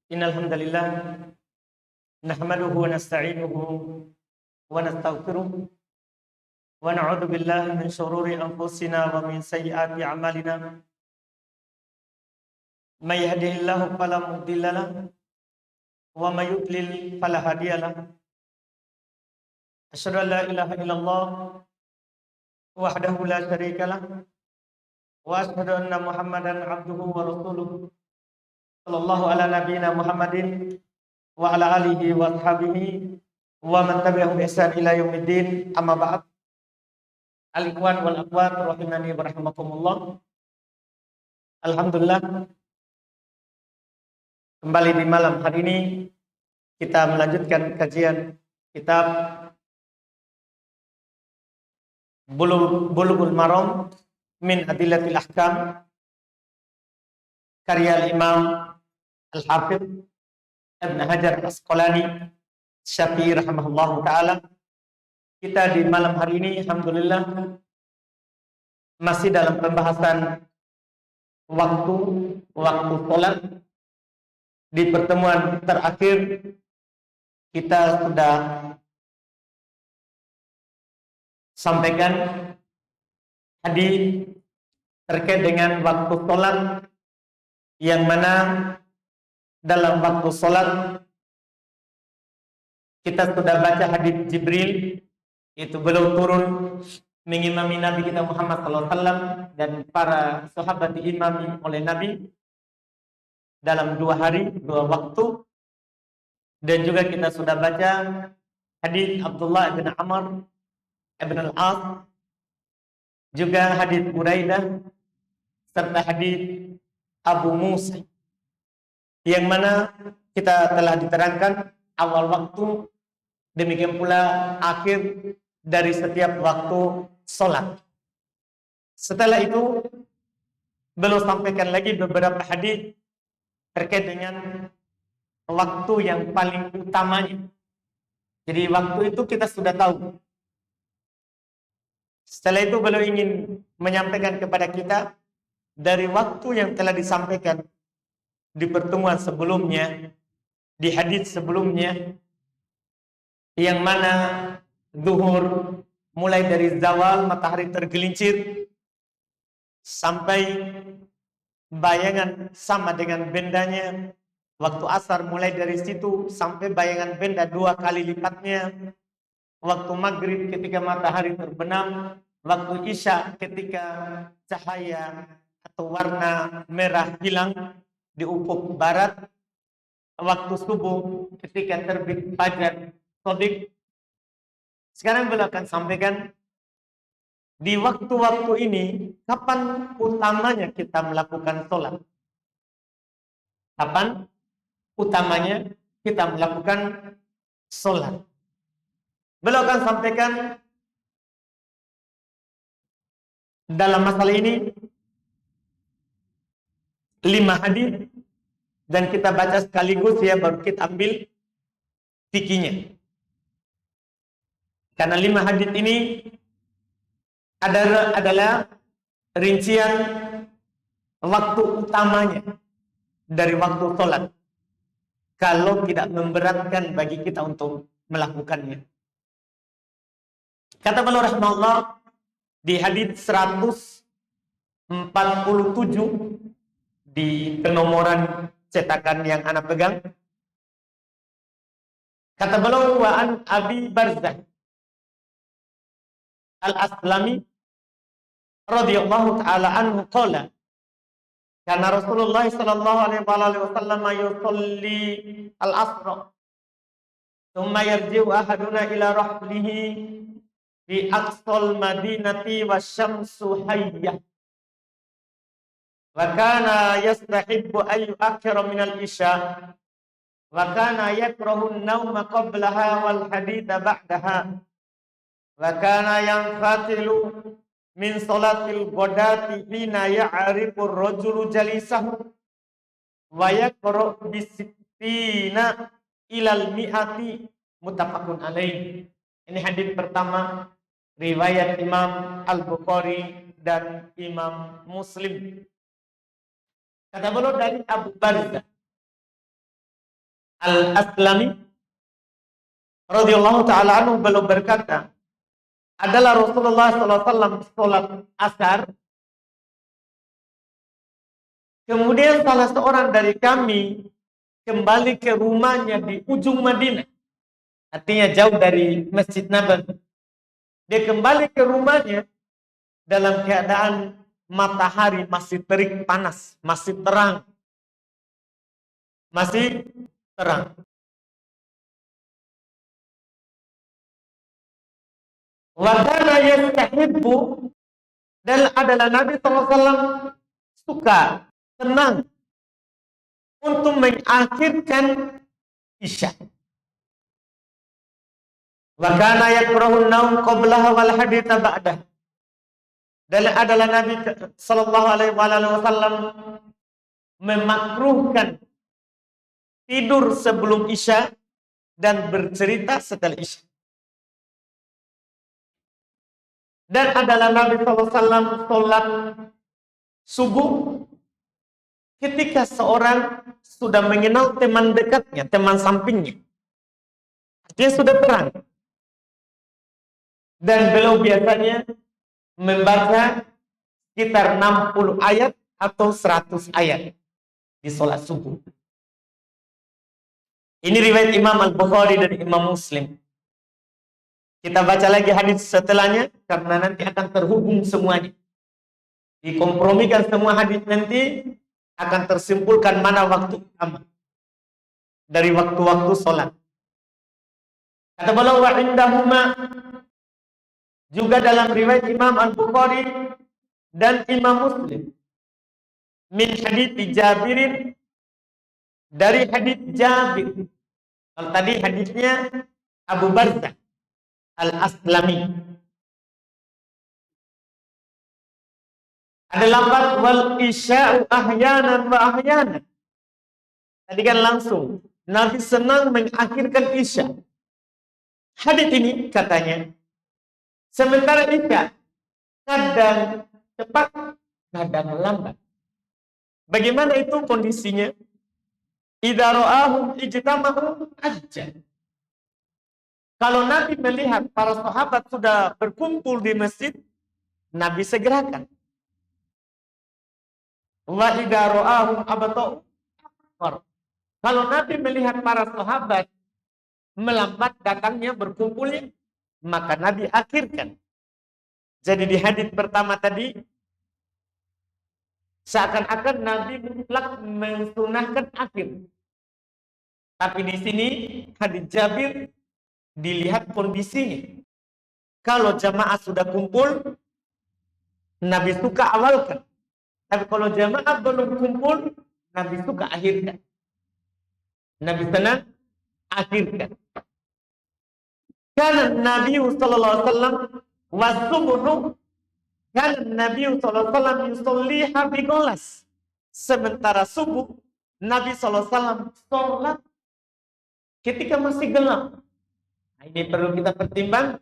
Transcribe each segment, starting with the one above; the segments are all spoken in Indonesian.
Innal hamdalillah nahmaduhu wa nasta'inuhu wa nastaghfiruh wa na'udzu billahi min shururi anfusina wa min sayyiati a'malina. May yahdihillahu fala mudilla lahu wa may yudlil fala hadiya lahu. Asyhadu an la ilaha illallah wahdahu la syarika lahu wa asyhadu anna Muhammadan abduhu wa rasuluh. Sallallahu ala nabiyyina Muhammadin wa ala alihi wa ashabihi wa man tabi'ahum bi ihsan ila yaumiddin. Amma ba'd. Al-ikhwan wal akhwat rahimani wa rahimakumullah. Alhamdulillah, kembali di malam hari ini kita melanjutkan kajian kitab Bulughul Maram min Adillatil Ahkam karya Imam Al-Hafidz Ibn Hajar Asqalani Syafi'i rahimahullahu ta'ala. Kita di malam hari ini alhamdulillah masih dalam pembahasan waktu sholat. Di pertemuan terakhir kita sudah sampaikan hadis terkait dengan waktu sholat, yang mana dalam waktu sholat kita sudah baca hadis Jibril, itu beliau turun mengimami Nabi kita Muhammad SAW dan para sahabat diimami oleh Nabi dalam 2 hari 2 waktu. Dan juga kita sudah baca hadis Abdullah bin Amr ibn al-As, juga hadis Buraidah, serta hadis Abu Musa, yang mana kita telah diterangkan awal waktu, demikian pula akhir dari setiap waktu sholat. Setelah itu beliau sampaikan lagi beberapa hadis terkait dengan waktu yang paling utamanya. Jadi waktu itu kita sudah tahu. Setelah itu beliau ingin menyampaikan kepada kita dari waktu yang telah disampaikan di pertemuan sebelumnya, di hadis sebelumnya, yang mana zuhur mulai dari zawal matahari tergelincir sampai bayangan sama dengan bendanya. Waktu asar mulai dari situ sampai bayangan benda 2 kali lipatnya. Waktu maghrib ketika matahari terbenam. Waktu isya ketika cahaya atau warna merah hilang di ufuk barat. Waktu subuh ketika terbit fajar shadiq. Sekarang beliau akan sampaikan di waktu-waktu ini kapan utamanya kita melakukan sholat. Kapan utamanya kita melakukan sholat. Beliau akan sampaikan dalam masalah ini 5 hadis, dan kita baca sekaligus ya, baru kita ambil fikinya. Karena 5 hadis ini adalah rincian waktu utamanya dari waktu sholat, kalau tidak memberatkan bagi kita untuk melakukannya. Kata beliau rahimahullah di hadis 147 di penomoran cetakan yang ana pegang. Kata beliau, wa an Abi Barzah Al-Aslami radhiyallahu ta'ala anhu qala kana Rasulullah sallallahu alaihi wasallam yusalli al-asr thumma yarji'u ahaduna ila rahlihi fi aqsal madinati wasyamsu hayyah wa kana yastahibbu an yu'akhkhira min al-isya wa kana yakrahu an-nawma qablaha wal haditha ba'daha wa kana yanfatilu min salatil ghadati hina ya'rifu ar-rajulu jalisahu wa yaqra bisittina ilal mi'ati muttafaqun alaih. Ini hadis pertama riwayat Imam Al-Bukhari dan Imam Muslim. Kata beliau dari Abu Barzah Al-Aslami radhiyallahu taala anhu beliau berkata, adalah Rasulullah SAW sholat asar, kemudian salah seorang dari kami kembali ke rumahnya di ujung Madinah, artinya jauh dari Masjid Nabawi. Dia kembali ke rumahnya dalam keadaan matahari masih terik panas, masih terang. Masih terang. Wadana yastahibbu, dan adalah Nabi SAW suka, senang untuk mengakhirkan Isya. Wa kana yakrahun naum qablaha wal haditha ba'dah. Dan adalah Nabi sallallahu alaihi wasallam memakruhkan tidur sebelum Isya dan bercerita setelah Isya. Dan adalah Nabi SAW sholat subuh ketika seorang sudah mengenal teman dekatnya, teman sampingnya. Dia sudah terang. Dan beliau biasanya membaca sekitar 60 ayat atau 100 ayat di sholat subuh. Ini riwayat Imam Al-Bukhari dan Imam Muslim. Kita baca lagi hadis setelahnya karena nanti akan terhubung semuanya. Dikompromikan semua hadis nanti akan tersimpulkan mana waktu utama dari waktu-waktu sholat. Kata beliau wa indahuma, juga dalam riwayat Imam Al-Bukhari dan Imam Muslim, min hadits Jabirin, dari hadits Jabir. Kalau tadi hadisnya Abu Barzah Al-Aslami. Ada lafaz wal isya'u ahyanan wa ahyanan. Tadi kan langsung Nabi senang mengakhirkan Isya. Hadis ini katanya, sementara Isya kadang cepat, kadang lambat. Bagaimana itu kondisinya? Idza ra'ahum ijtama'u ajjal. Kalau Nabi melihat para sahabat sudah berkumpul di masjid, Nabi segerakan. Wa idza ra'ahum abta'u. Kalau Nabi melihat para sahabat melambat datangnya berkumpulnya, maka Nabi akhirkan. Jadi di hadis pertama tadi seakan-akan Nabi mutlak mensunahkan akhir. Tapi di sini hadis Jabir dilihat kondisinya. Kalau jamaah sudah kumpul, Nabi suka awalkan. Tapi kalau jamaah belum kumpul, Nabi suka akhirkan. Nabi senang akhirkan. Karena Nabi sallallahu alaihi wasallam wasubuhu, karena Nabi sallallahu alaihi wasallam yusolliha bigolas. Sementara subuh, Nabi sallallahu alaihi wasallam sholat ketika masih gelap. Ini perlu kita pertimbangkan.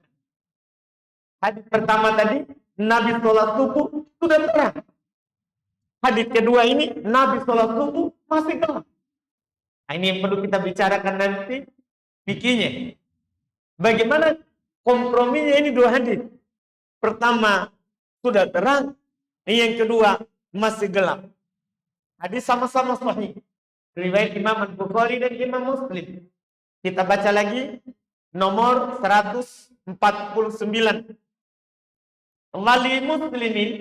Hadis pertama tadi, Nabi sholat subuh sudah terang. Hadis kedua ini, Nabi sholat subuh masih gelap. Ini yang perlu kita bicarakan nanti bikinnya. Bagaimana komprominya ini dua hadis? Pertama sudah terang, yang kedua masih gelap. Hadis sama-sama sahih. Riwayat Imam Al-Bukhari dan Imam Muslim. Kita baca lagi nomor 149. Wali Muslimin,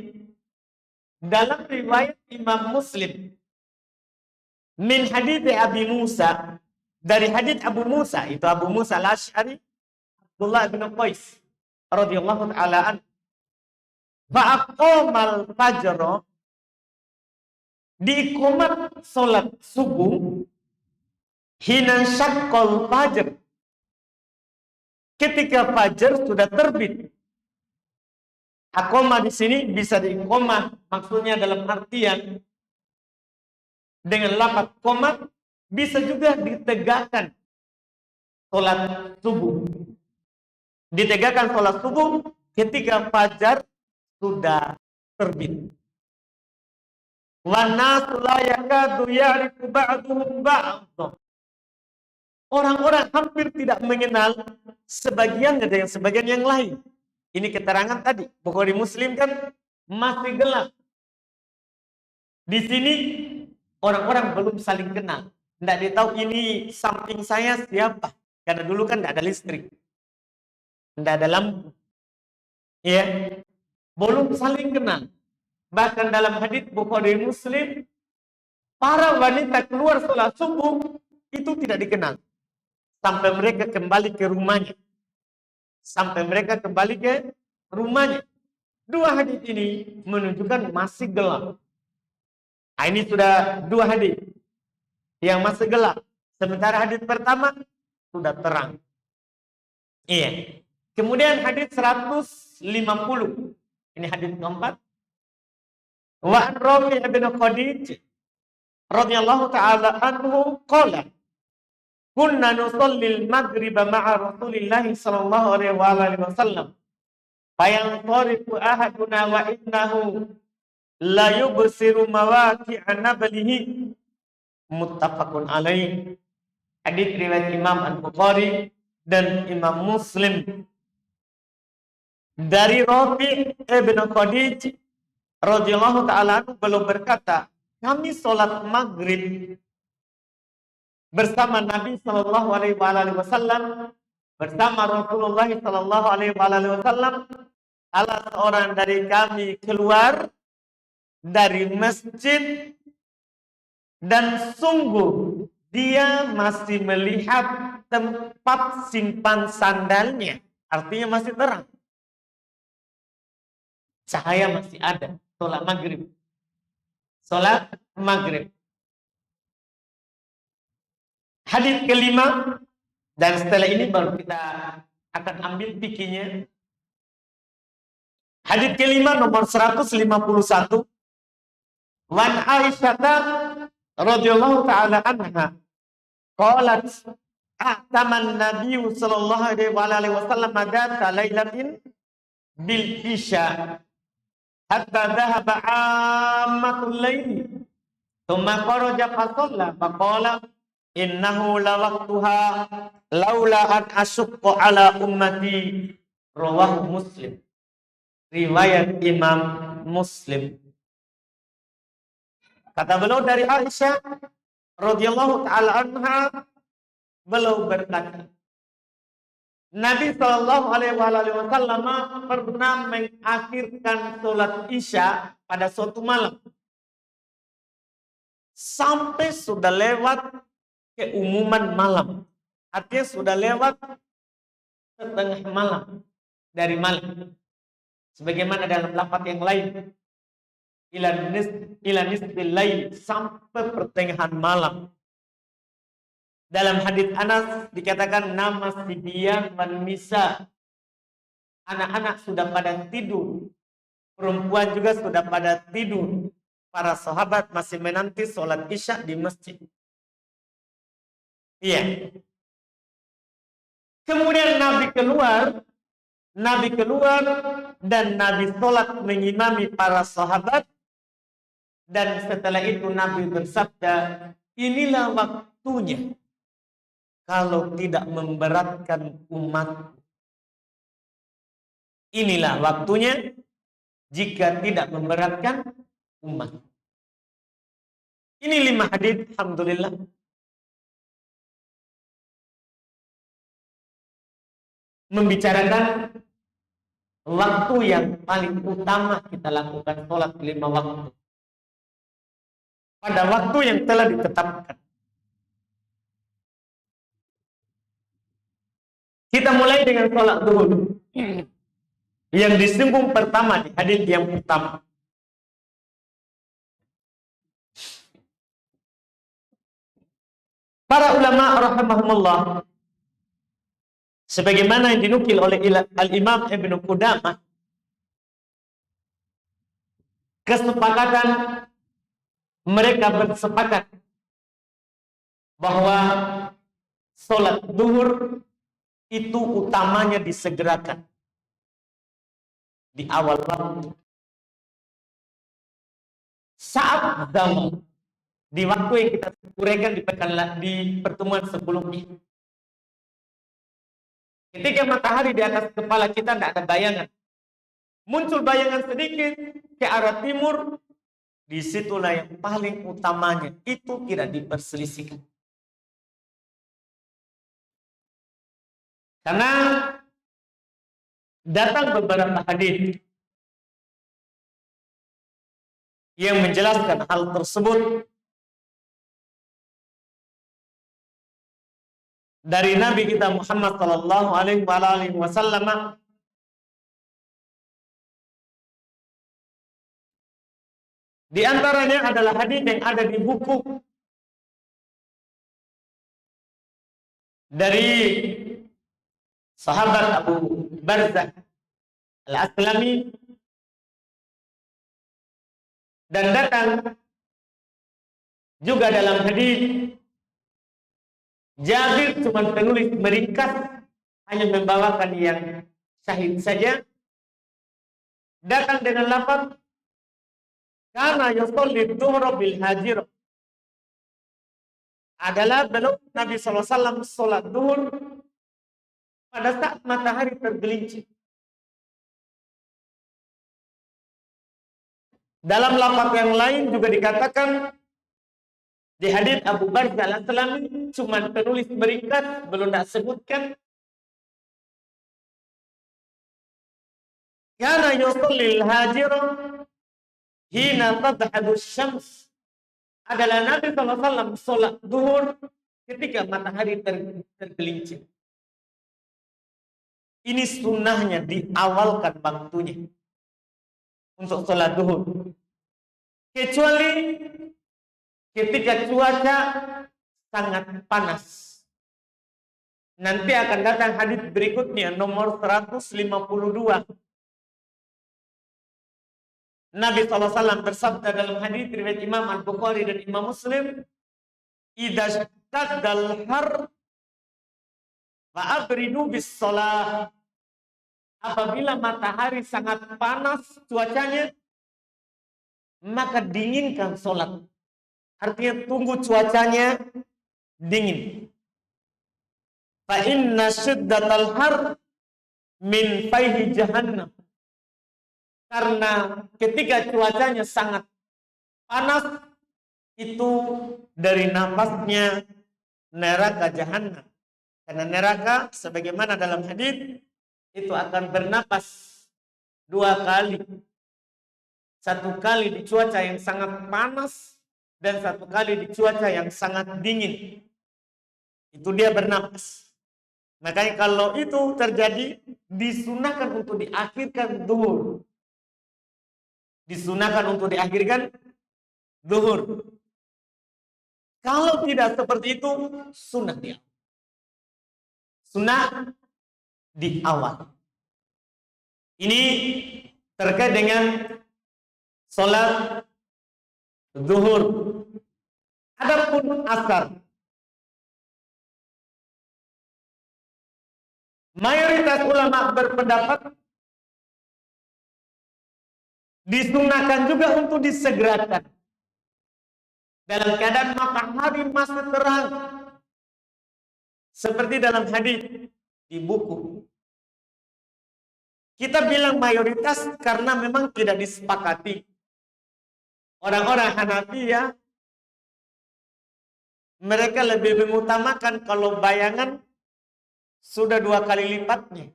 dalam riwayat Imam Muslim, min hadits Abi Musa, dari hadits Abu Musa, itu Abu Musa Al-Asy'ari, Abdullah bin Qais radhiyallahu taala an, fa'aqamal fajr, diikomat salat subuh, hina syaqqal fajr, ketika fajar sudah terbit. Akoma di sini bisa diikoma, maksudnya dalam artian dengan lafaz koma, bisa juga ditegakkan sholat subuh. Ditegakkan sholat subuh ketika fajar sudah terbit. Wa nasu la yakadu ya'rifu ba'duhum ba'd. Orang-orang hampir tidak mengenal sebagian dengan sebagian yang lain. Ini keterangan tadi. Bukhari Muslim kan masih gelap. Di sini orang-orang belum saling kenal. Tidak ditahu ini samping saya siapa. Karena dulu kan tidak ada listrik. Tidak ada lampu. Ya, belum saling kenal. Bahkan dalam hadits Bukhari Muslim, para wanita keluar sholat subuh itu tidak dikenal. Sampai mereka kembali ke rumahnya. Sampai mereka kembali ke rumahnya. Dua hadits ini menunjukkan masih gelap. Nah, ini sudah dua hadits yang masih gelap. Sementara hadits pertama sudah terang. Iya. Kemudian hadits 150. Ini hadits keempat. Wa an Rafi' bin Khadij radhiyallahu ta'ala anhu qala kunna nusalli al-maghrib ma'a Rasulillah sallallahu alaihi wasallam fayanṭariqu ahaduna wa innahu la yubsiru mawaqi'a nablihi muttafaqun alaih. Hadits riwayat Imam Al-Bukhari dan Imam Muslim dari Rafi' bin Khadij radhiyallahu ta'ala anhu beliau berkata, kami sholat maghrib bersama Nabi Sallallahu Alaihi Wasallam, bersama Rasulullah Sallallahu Alaihi Wasallam. Salah seorang dari kami keluar dari masjid dan sungguh dia masih melihat tempat simpan sandalnya, artinya masih terang, cahaya masih ada. Sholat maghrib. Sholat maghrib. Hadits kelima, dan setelah ini baru kita akan ambil fikihnya. Hadits kelima nomor 151. Wan Aisyah radhiyallahu ta'ala anha qalat ataman Nabi sallallahu alaihi wasallam dzata lailatin bil isya hatta dhahaba ammatul lail thumma kharaja fa shalla fa qala innahu la waqtuha laula an asyqa ala ummati. Rawahu Muslim. Riwayat Imam Muslim. Kata beliau dari Aisyah radhiyallahu taala anha, beliau berkata, Nabi Shallallahu Alaihi Wasallam pernah mengakhirkan sholat Isya pada suatu malam sampai sudah lewat keumuman malam, artinya sudah lewat setengah malam dari malam. Sebagaimana dalam lafaz yang lain, ila nisbil lail, sampai pertengahan malam. Dalam hadits Anas dikatakan nama sibyan wan nisa, anak-anak sudah pada tidur, perempuan juga sudah pada tidur. Para sahabat masih menanti sholat Isya di masjid. Iya. Kemudian Nabi keluar dan Nabi sholat mengimami para sahabat. Dan setelah itu Nabi bersabda, inilah waktunya kalau tidak memberatkan umat. Inilah waktunya jika tidak memberatkan umat. Ini 5 hadits, alhamdulillah. Membicarakan waktu yang paling utama kita lakukan sholat 5 waktu. Pada waktu yang telah ditetapkan. Kita mulai dengan sholat zuhur. Yang disinggung pertama di hadits yang pertama. Para ulama rahimahumullah, sebagaimana yang dinukil oleh Al-Imam Ibnu Qudamah, kesepakatan mereka bersepakat bahwa sholat zuhur itu utamanya disegerakan di awal waktu, saat zawal, di waktu yang kita uraikan di pertemuan sebelumnya. Ketika matahari di atas kepala kita tidak ada bayangan. Muncul bayangan sedikit ke arah timur, disitulah yang paling utamanya. Itu tidak diperselisihkan. Karena datang beberapa hadis yang menjelaskan hal tersebut dari Nabi kita Muhammad sallallahu alaihi wasallam. Di antaranya adalah hadis yang ada di buku dari sahabat Abu Barzah Al-Aslami, dan datang juga dalam hadis Jabir cuma penulis meringkas, hanya membawakan yang syahid saja. Datang dengan lafaz karena yusolli dhuhra bil hajir, adalah belum Nabi SAW sholat duhur pada saat matahari tergelincir. Dalam lafaz yang lain juga dikatakan di hadis Abu Barzah Al-Aslami, cuma penulis meringkas, belum tak sebutkan. Karena yusallil hajir hina tadhhabu syams, adalah Nabi SAW sholat duhur ketika matahari tergelincir. Ini sunnahnya diawalkan waktunya untuk sholat duhur, kecuali ketika cuaca sangat panas. Nanti akan datang hadis berikutnya nomor 152. Nabi SAW bersabda dalam hadis riwayat Imam Al-Bukhari dan Imam Muslim, "Idza shtaddal har fa'abridu bis shalah." Apabila matahari sangat panas cuacanya, maka dinginkan sholat. Artinya tunggu cuacanya dingin. Fa inna shiddatal har min fayhi jahannam. Karena ketika cuacanya sangat panas, itu dari nafasnya neraka jahannam. Karena neraka sebagaimana dalam hadis itu akan bernapas 2 kali. 1 kali di cuaca yang sangat panas dan 1 kali di cuaca yang sangat dingin. Itu dia bernapas. Makanya kalau itu terjadi, disunahkan untuk diakhirkan zuhur. Disunahkan untuk diakhirkan zuhur. Kalau tidak seperti itu, sunnah dia. Sunnah di awal. Ini terkait dengan sholat zuhur. Adapun asar, mayoritas ulama berpendapat disunahkan juga untuk disegerakan dalam keadaan matahari masih terang, seperti dalam hadis di buku. Kita bilang mayoritas karena memang tidak disepakati. Orang-orang Hanafiyah, mereka lebih mengutamakan kalau bayangan sudah 2 kali lipatnya.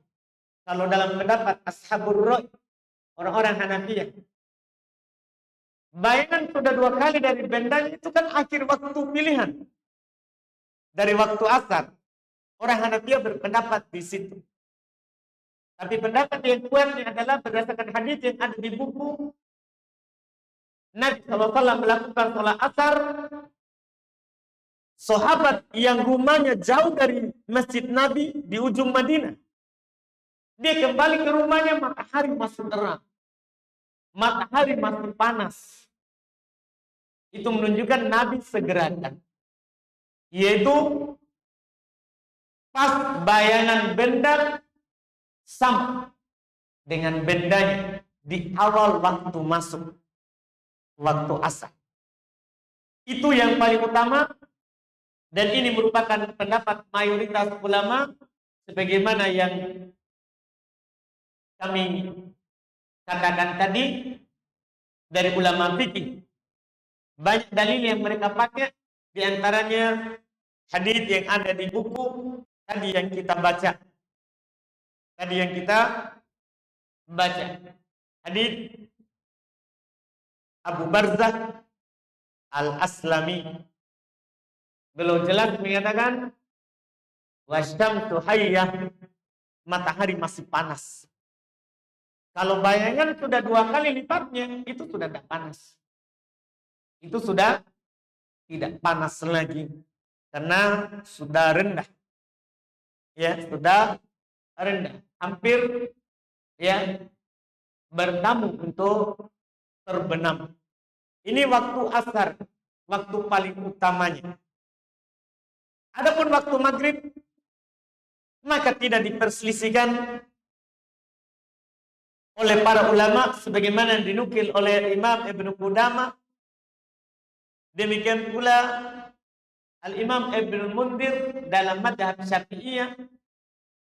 Kalau dalam pendapat Ashabur Ra'i, orang-orang Hanafiyah, bayangan sudah 2 kali dari bendanya, itu kan akhir waktu pilihan. Dari waktu asar. Orang Hanafiyah berpendapat di situ. Tapi pendapat yang kuatnya adalah berdasarkan hadis yang ada di buku. Nabi SAW melakukan sholat asar. Sahabat yang rumahnya jauh dari masjid Nabi di ujung Madinah, dia kembali ke rumahnya, matahari masih terang, matahari masih panas. Itu menunjukkan Nabi segerakan, yaitu pas bayangan benda sama dengan bendanya di awal waktu masuk waktu asar. Itu yang paling utama, dan ini merupakan pendapat mayoritas ulama, sebagaimana yang kami katakan tadi dari ulama fikih. Banyak dalil yang mereka pakai, di antaranya hadis yang ada di buku tadi yang kita baca. Hadis Abu Barzah Al-Aslami. Beliau jelas mengatakan, wasyamsu hayyah, matahari masih panas. Kalau bayangan sudah 2 kali lipatnya, itu sudah tidak panas. Itu sudah tidak panas lagi. Karena sudah rendah. Ya, sudah rendah. Hampir ya bertamu untuk terbenam. Ini waktu asar, waktu paling utamanya. Adapun waktu maghrib, maka tidak diperselisihkan oleh para ulama sebagaimana dinukil oleh Imam Ibnu Qudamah. Demikian pula Al-Imam Ibnu Mundir dalam madhab Syafi'iyah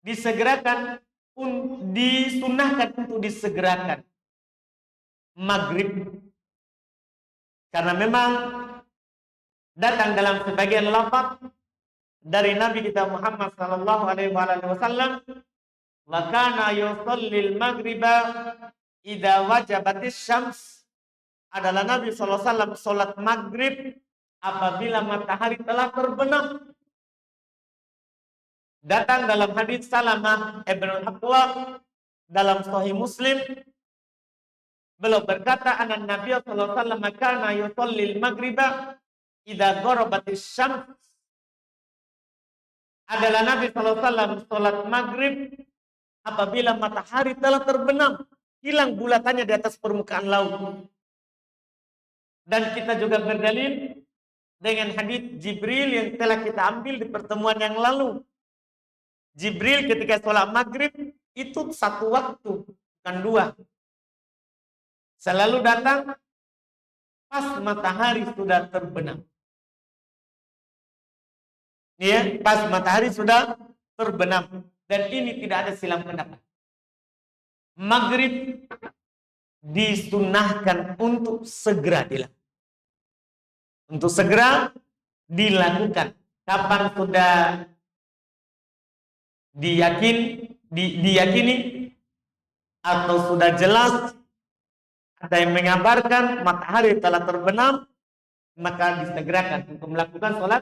disunahkan untuk disegerakan maghrib, karena memang datang dalam sebagian lafaz dari Nabi kita Muhammad sallallahu alaihi wasallam, wa kana yusallil maghriba idza wajabatis syams. Adalah Nabi sallallahu alaihi wasallam salat maghrib apabila matahari telah terbenam. Datang dalam hadis Salamah ibn Aqwa dalam Sahih Muslim, beliau berkata, anan Nabi sallallahu alaihi wasallam kana yusallil maghriba idza gharabatis syams. Adalah Nabi sallallahu alaihi wasallam salat maghrib apabila matahari telah terbenam, hilang bulatannya di atas permukaan laut. Dan kita juga berdalil dengan hadis Jibril yang telah kita ambil di pertemuan yang lalu. Jibril ketika sholat maghrib itu 1 waktu, bukan 2. Selalu datang pas matahari sudah terbenam. Ya, pas matahari sudah terbenam. Dan ini tidak ada silang pendapat. Maghrib disunahkan untuk segera dilakukan. Kapan sudah diyakini atau sudah jelas ada yang mengabarkan matahari telah terbenam, maka disegerakan untuk melakukan sholat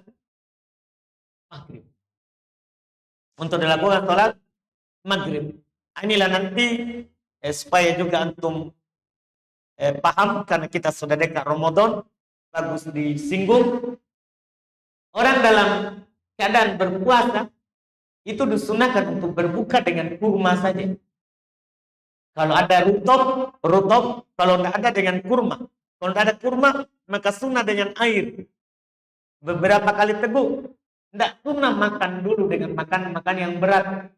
maghrib. Untuk dilakukan sholat maghrib. Inilah nanti supaya juga antum paham, karena kita sudah dekat Ramadan, bagus disinggung. Orang dalam keadaan berpuasa itu disunahkan untuk berbuka dengan kurma saja. Kalau ada rutop. Kalau tidak ada dengan kurma. Kalau tidak ada kurma, maka sunnah dengan air. Beberapa kali teguk. Tidak sunnah makan dulu dengan makan yang berat.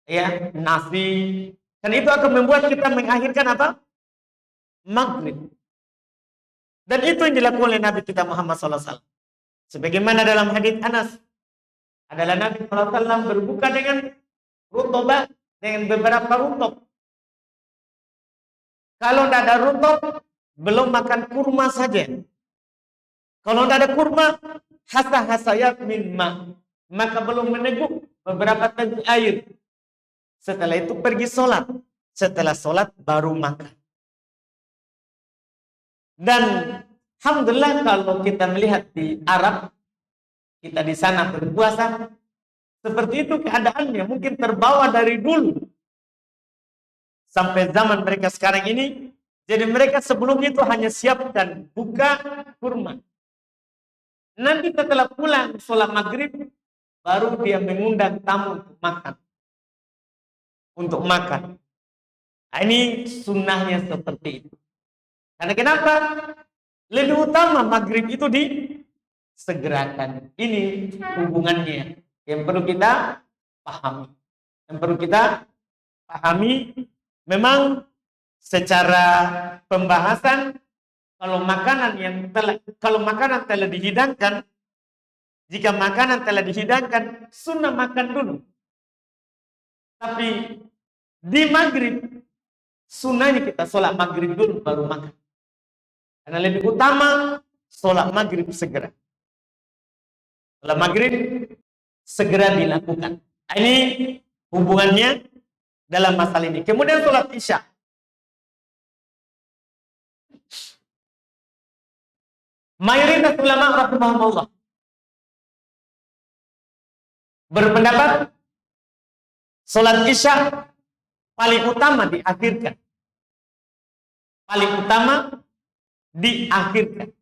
Ya, nasi. Dan itu akan membuat kita mengakhirkan apa? Maghrib. Dan itu yang dilakukan oleh Nabi kita Muhammad SAW. Sebagaimana dalam hadits Anas, adalah Nabi SAW berbuka dengan rutobah, dengan beberapa rutop. Kalau tidak ada rutop, belum makan kurma saja. Kalau tidak ada kurma, hasayat min ma, maka belum meneguk beberapa teguk air. Setelah itu pergi sholat. Setelah sholat baru makan. Dan alhamdulillah kalau kita melihat di Arab, kita di sana berpuasa, seperti itu keadaannya, mungkin terbawa dari dulu sampai zaman mereka sekarang ini. Jadi mereka sebelum itu hanya siapkan buka kurma. Nanti setelah pulang sholat maghrib, baru dia mengundang tamu untuk makan. Nah, ini sunnahnya seperti itu. Karena kenapa? Lebih utama maghrib itu disegerakan. Ini hubungannya yang perlu kita pahami. Memang secara pembahasan, kalau makanan telah dihidangkan, jika makanan telah dihidangkan, sunnah makan dulu. Tapi di maghrib, sunnahnya kita sholat maghrib dulu baru makan. Karena lebih utama sholat maghrib segera. Sholat maghrib segera dilakukan. Ini hubungannya dalam masalah ini. Kemudian sholat isya. Mayoritas ulama rahimahumullah berpendapat sholat isya paling utama diakhirkan. Paling utama diakhirkan.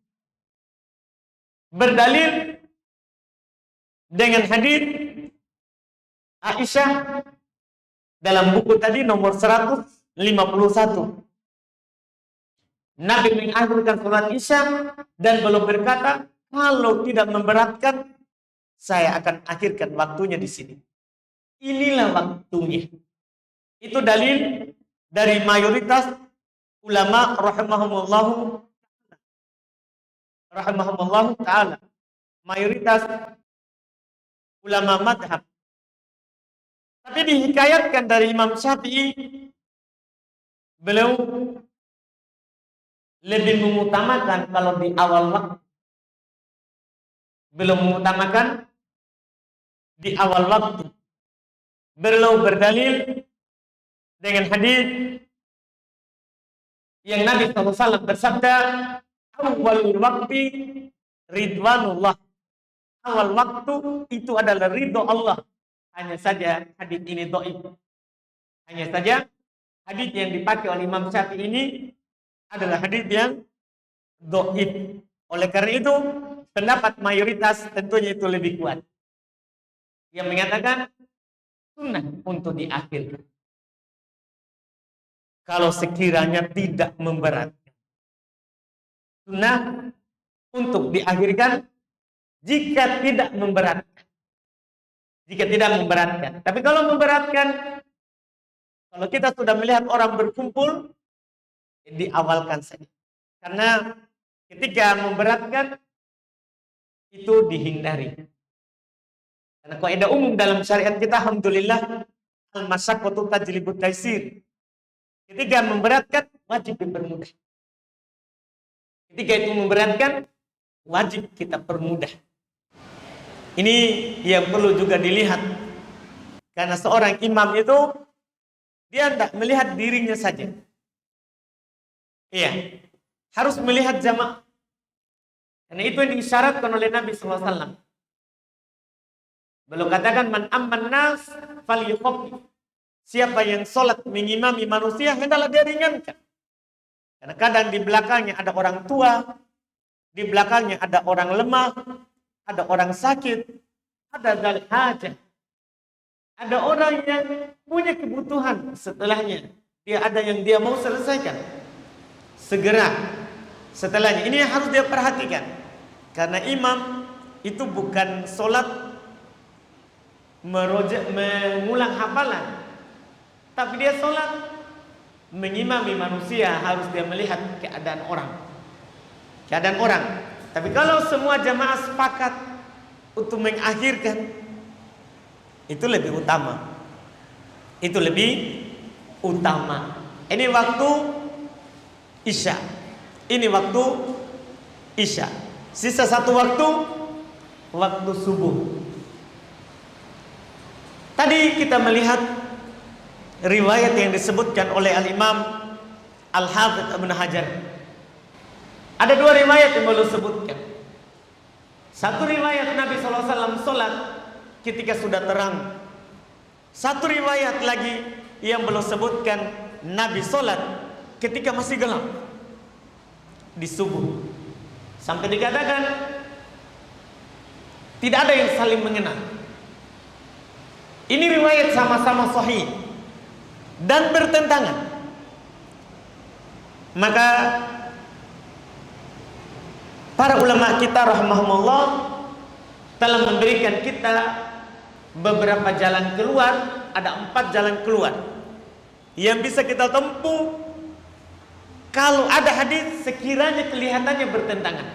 Berdalil dengan hadis Aisyah dalam buku tadi nomor 151. Nabi mengakhirkan sholat isya dan belum berkata, kalau tidak memberatkan, saya akan akhirkan waktunya di sini. Inilah waktunya. Itu dalil dari mayoritas ulama rahimahumullah ta'ala. Mayoritas ulama madhab. Tapi dihikayatkan dari Imam Syafi'i, beliau lebih mengutamakan kalau di awal waktu. Beliau mengutamakan di awal waktu. Beliau berdalil dengan hadis yang Nabi SAW bersabda, awal waktu ridwanullah. Awal waktu itu adalah ridho Allah. Hanya saja hadis ini dhaif. Hanya saja hadis yang dipakai oleh Imam Syafi'i ini adalah hadis yang dhaif. Oleh karena itu, pendapat mayoritas tentunya itu lebih kuat. Yang mengatakan sunnah untuk diakhirkan. Kalau sekiranya tidak memberatkan. Sunnah untuk diakhirkan jika tidak memberatkan. Jika tidak memberatkan. Tapi kalau memberatkan, kalau kita sudah melihat orang berkumpul, diawalkan saja. Karena ketika memberatkan, itu dihindari. Karena kaidah umum dalam syariat kita, alhamdulillah, al-masyaqqatu tajlibut taysir. Ketika memberatkan, wajib dipermudah. Ketika itu memberatkan, wajib kita permudah. Ini yang perlu juga dilihat. Karena seorang imam itu, dia tidak melihat dirinya saja. Iya, harus melihat jamaah. Karena itu yang diisyaratkan oleh Nabi SAW. Belum katakan, man amman nas falyukhafif. Siapa yang sholat mengimami manusia, hendaklah dia ringankan. Karena kadang di belakangnya ada orang tua, di belakangnya ada orang lemah, ada orang sakit, ada dzal hajah. Ada orang yang punya kebutuhan setelahnya. Dia ada yang dia mau selesaikan. Segera setelahnya. Ini yang harus dia perhatikan. Karena imam itu bukan sholat mengulang hafalan. Tapi dia sholat mengimami manusia, harus dia melihat keadaan orang. Keadaan orang. Tapi kalau semua jamaah sepakat untuk mengakhirkan, itu lebih utama. Itu lebih utama. Ini waktu isya. Ini waktu isya. Sisa satu waktu subuh. Tadi kita melihat riwayat yang disebutkan oleh Al-Imam Al-Hafidz Ibnu Hajar. Ada dua riwayat yang beliau sebutkan. Satu riwayat Nabi SAW sholat ketika sudah terang. Satu riwayat lagi yang beliau sebutkan Nabi sholat ketika masih gelap di subuh. Sampai dikatakan tidak ada yang saling mengenal. Ini riwayat sama-sama sahih dan bertentangan. Maka para ulama kita rahimahumullah telah memberikan kita beberapa jalan keluar. Ada 4 jalan keluar yang bisa kita tempuh kalau ada hadis sekiranya kelihatannya bertentangan.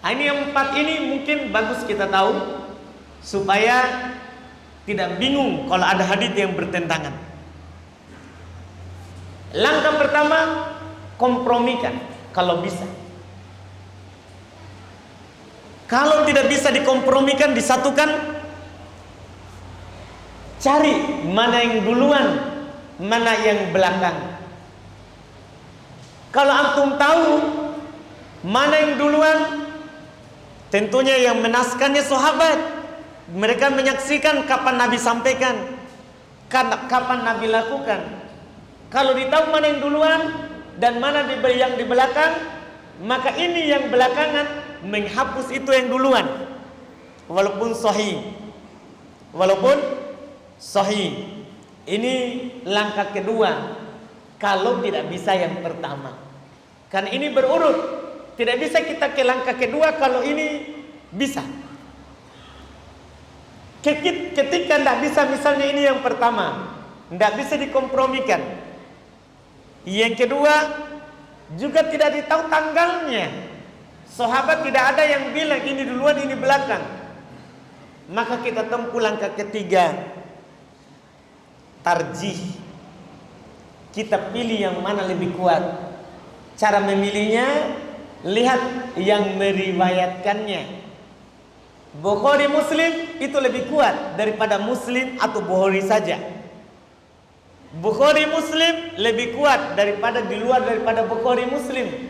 Nah, ini yang 4 ini mungkin bagus kita tahu supaya tidak bingung kalau ada hadits yang bertentangan. Langkah pertama, kompromikan kalau bisa. Kalau tidak bisa dikompromikan, disatukan, cari mana yang duluan, mana yang belakang. Kalau antum tahu mana yang duluan, tentunya yang menaskannya sahabat. Mereka menyaksikan kapan Nabi sampaikan, kapan Nabi lakukan. Kalau ditahu mana yang duluan dan mana yang di belakang, maka ini yang belakangan menghapus itu yang duluan, walaupun sahih. Ini langkah kedua kalau tidak bisa yang pertama. Kan ini berurut, tidak bisa kita ke langkah kedua kalau ini bisa. Ketika tidak bisa, misalnya ini yang pertama, tidak bisa dikompromikan. Yang kedua juga tidak ditahu tanggalnya. Sahabat tidak ada yang bilang ini duluan, ini belakang. Maka kita tempuh langkah ketiga, tarjih. Kita pilih yang mana lebih kuat. Cara memilihnya, lihat yang meriwayatkannya. Bukhari Muslim itu lebih kuat daripada Muslim atau Bukhari saja. Bukhari Muslim lebih kuat daripada di luar daripada Bukhari Muslim.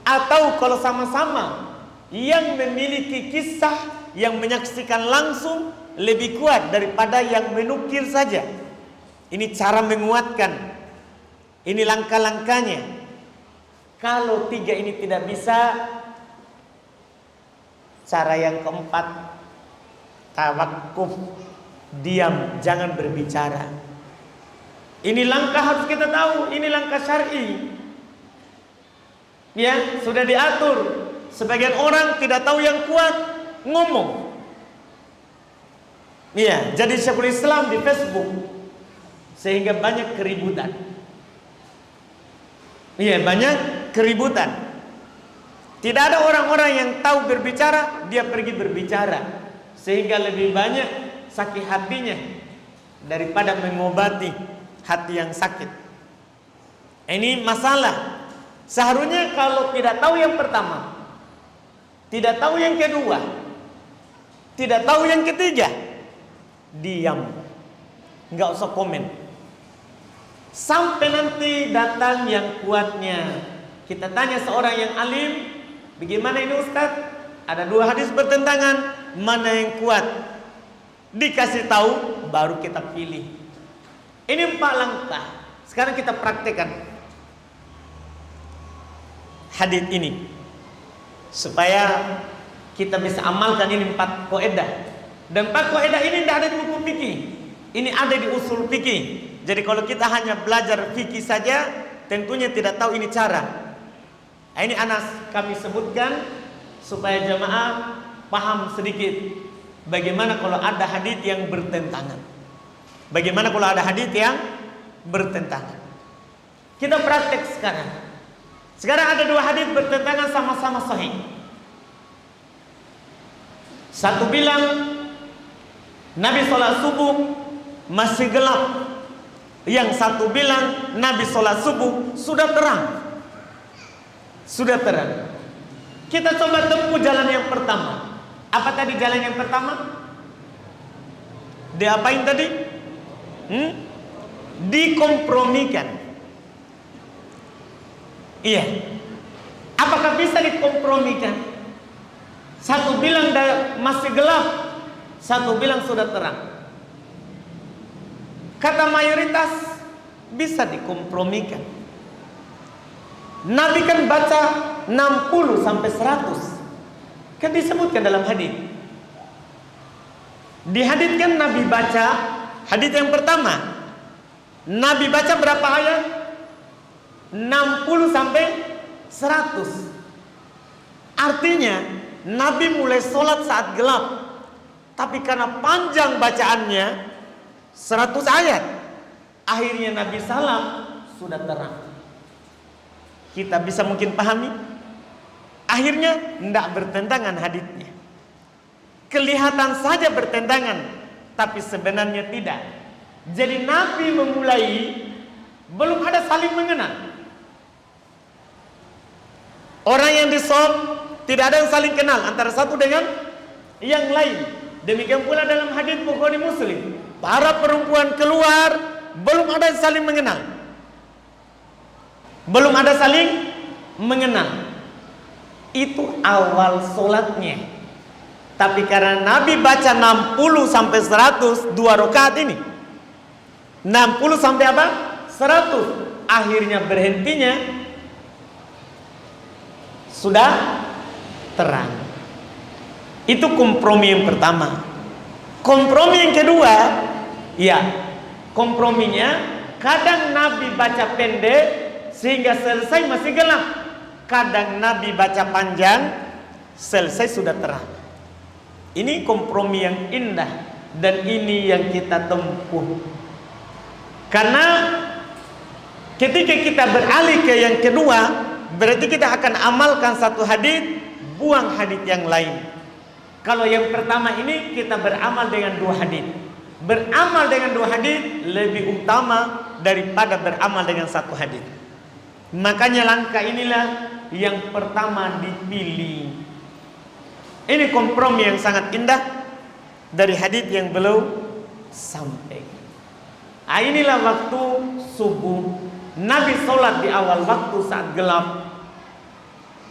Atau kalau sama-sama yang memiliki kisah, yang menyaksikan langsung lebih kuat daripada yang menukil saja. Ini cara menguatkan. Ini langkah-langkahnya. Kalau tiga ini tidak bisa, cara yang keempat, tawakuf, diam, jangan berbicara. Ini langkah harus kita tahu, ini langkah syar'i. Ya, sudah diatur. Sebagian orang tidak tahu yang kuat, ngomong. Iya, jadi Syekhul Islam di Facebook, sehingga banyak keributan. Iya, banyak keributan. Tidak ada orang-orang yang tahu berbicara, dia pergi berbicara, sehingga lebih banyak sakit hatinya daripada mengobati hati yang sakit. Ini masalah. Seharusnya kalau tidak tahu yang pertama, tidak tahu yang kedua, tidak tahu yang ketiga, diam, nggak usah komen. Sampai nanti datang yang kuatnya. Kita tanya seorang yang alim, bagaimana ini Ustaz? Ada dua hadis bertentangan, mana yang kuat? Dikasih tahu, baru kita pilih. Ini 4 langkah. Sekarang kita praktekkan hadis ini supaya kita bisa amalkan ini 4 kaidah. Dan 4 kaidah ini tidak ada di buku fikih. Ini ada di usul fikih. Jadi kalau kita hanya belajar fikih saja, tentunya tidak tahu ini cara. Ini kami sebutkan supaya jamaah paham sedikit bagaimana kalau ada hadis yang bertentangan. Bagaimana kalau ada hadis yang bertentangan. Kita praktek sekarang. Sekarang ada 2 hadis bertentangan sama-sama sahih. Satu bilang Nabi sholat subuh masih gelap. Yang satu bilang Nabi sholat subuh sudah terang. Sudah terang. Kita coba tempuh jalan yang pertama. Apa tadi jalan yang pertama? Diapain tadi? Dikompromikan. Iya. Apakah bisa dikompromikan? Satu bilang masih gelap, satu bilang sudah terang. Kata mayoritas bisa dikompromikan. Nabi kan baca 60 sampai 100. Kan disebutkan dalam hadis. Di hadis kan Nabi baca, hadis yang pertama, Nabi baca berapa ayat? 60 sampai 100. Artinya Nabi mulai sholat saat gelap, tapi karena panjang bacaannya 100 ayat, akhirnya Nabi salam sudah terang. Kita bisa mungkin pahami. Akhirnya tidak bertentangan hadisnya. Kelihatan saja bertentangan, tapi sebenarnya tidak. Jadi Nabi memulai belum ada saling mengenal. Orang yang di Sham tidak ada yang saling kenal antara satu dengan yang lain. Demikian pula dalam hadis Bukhari Muslim, para perempuan keluar belum ada yang saling mengenal. Belum ada saling mengenal. Itu awal solatnya. Tapi karena Nabi baca 60 sampai 100 2 rakaat ini. 60 sampai apa? 100. Akhirnya berhentinya sudah terang. Itu kompromi yang pertama. Kompromi yang kedua, ya, komprominya kadang Nabi baca pendek sehingga selesai masih gelap. Kadang Nabi baca panjang selesai sudah terang. Ini kompromi yang indah dan ini yang kita tempuh. Karena ketika kita beralih ke yang kedua, berarti kita akan amalkan satu hadis, buang hadis yang lain. Kalau yang pertama ini kita beramal dengan 2 hadis. Beramal dengan 2 hadis lebih utama daripada beramal dengan 1 hadis. Makanya langkah inilah yang pertama dipilih. Ini kompromi yang sangat indah dari hadis yang belum sampai. Inilah waktu subuh. Nabi sholat di awal waktu saat gelap.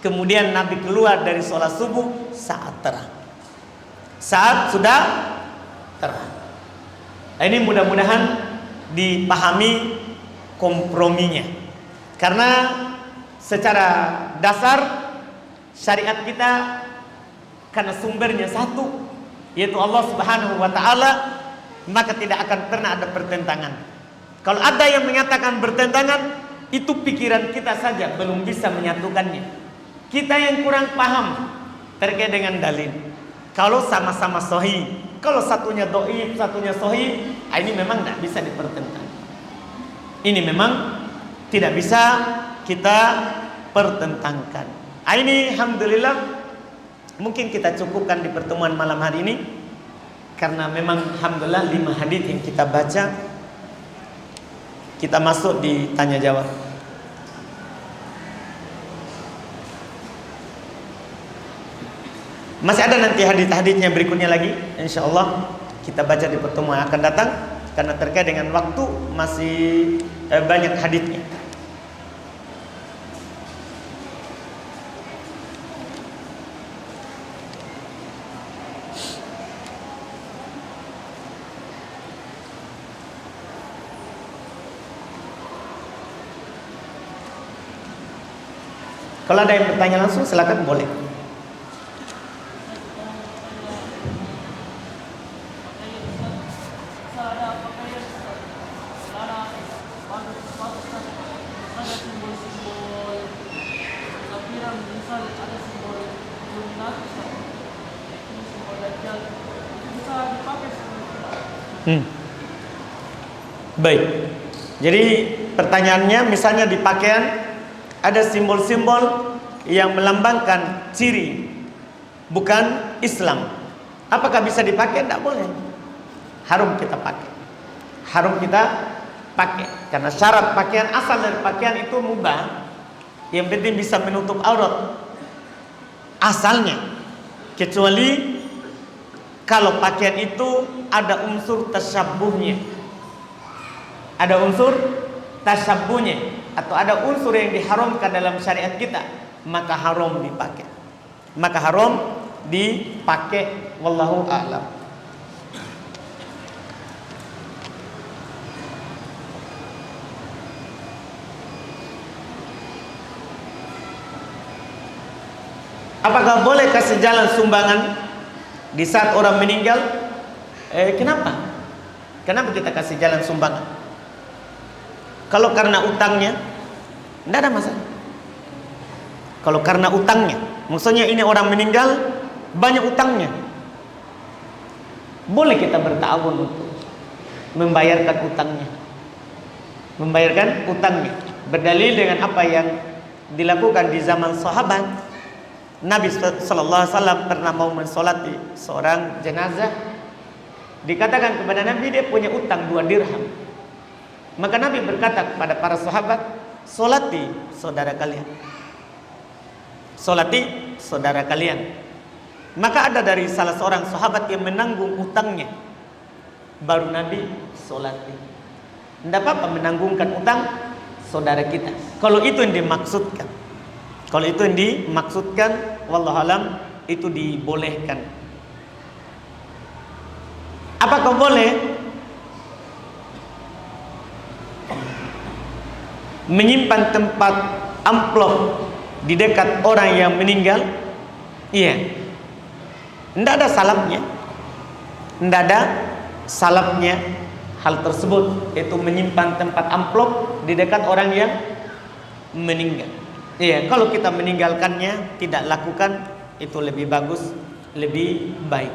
Kemudian Nabi keluar dari sholat subuh saat terang. Saat sudah terang. Ini mudah-mudahan dipahami komprominya. Karena secara dasar syariat kita karena sumbernya satu, yaitu Allah Subhanahu wa taala, maka tidak akan pernah ada pertentangan. Kalau ada yang menyatakan bertentangan, itu pikiran kita saja belum bisa menyatukannya. Kita yang kurang paham terkait dengan dalil. Kalau sama-sama sahih, kalau satunya dhaif, satunya sahih, ini memang tidak bisa dipertentangkan. Ini memang tidak bisa kita pertentangkan. Ini alhamdulillah mungkin kita cukupkan di pertemuan malam hari ini, karena memang alhamdulillah 5 hadis yang kita baca. Kita masuk di tanya jawab. Masih ada nanti hadis-hadisnya berikutnya lagi, insyaallah kita baca di pertemuan yang akan datang, karena terkait dengan waktu masih banyak hadisnya. Kalau ada yang bertanya langsung silakan, boleh. Baik. Jadi pertanyaannya, misalnya di pakaian ada simbol-simbol yang melambangkan ciri bukan Islam, apakah bisa dipakai? Tidak boleh. Haram kita pakai. Haram kita pakai. Karena syarat pakaian, asal dari pakaian itu mubah. Yang penting bisa menutup aurat asalnya, kecuali kalau pakaian itu ada unsur tasyabuhnya. Ada unsur tasyabuhnya, atau ada unsur yang diharamkan dalam syariat kita, maka haram dipakai. Maka haram dipakai. Wallahu a'lam. Apakah boleh kasih jalan sumbangan di saat orang meninggal? Kenapa? Kenapa kita kasih jalan sumbangan? Kalau karena utangnya, tidak ada masalah. Kalau karena utangnya, maksudnya ini orang meninggal banyak utangnya, boleh kita bertawun untuk membayarkan utangnya. Membayarkan utangnya berdalil dengan apa yang dilakukan di zaman sahabat. Nabi sallallahu alaihi wasallam pernah mau mensolati seorang jenazah, Dikatakan kepada Nabi dia punya utang 2 dirham. Maka Nabi berkata kepada para sahabat, solati saudara kalian. Solati saudara kalian. Maka ada dari salah seorang sahabat yang menanggung utangnya. Baru Nabi solati. Tidak apa-apa menanggungkan utang saudara kita, kalau itu yang dimaksudkan. Kalau itu yang dimaksudkan, wallahualam, itu dibolehkan. Apakah boleh menyimpan tempat amplop di dekat orang yang meninggal? Iya. Tidak ada salahnya. Tidak ada salahnya hal tersebut, yaitu menyimpan tempat amplop di dekat orang yang meninggal. Iya, kalau kita meninggalkannya, tidak lakukan, itu lebih bagus, lebih baik.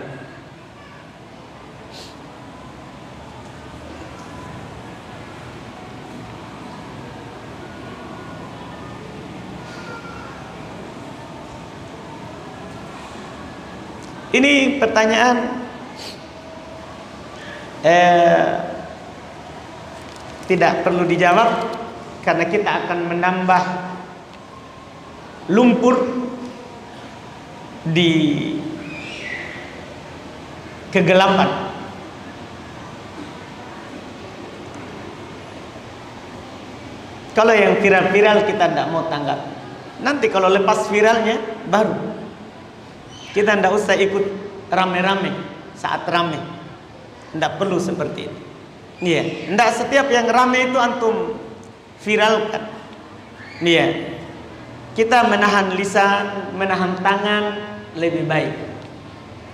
Ini pertanyaan tidak perlu dijawab karena kita akan menambah lumpur di kegelapan. Kalau yang viral-viral kita tidak mau tanggap. Nanti kalau lepas viralnya baru. Kita tidak usah ikut rame-rame saat rame. Tidak perlu seperti itu. Iya, tidak setiap yang rame itu antum viralkan. Iya. Kita menahan lisan, menahan tangan lebih baik.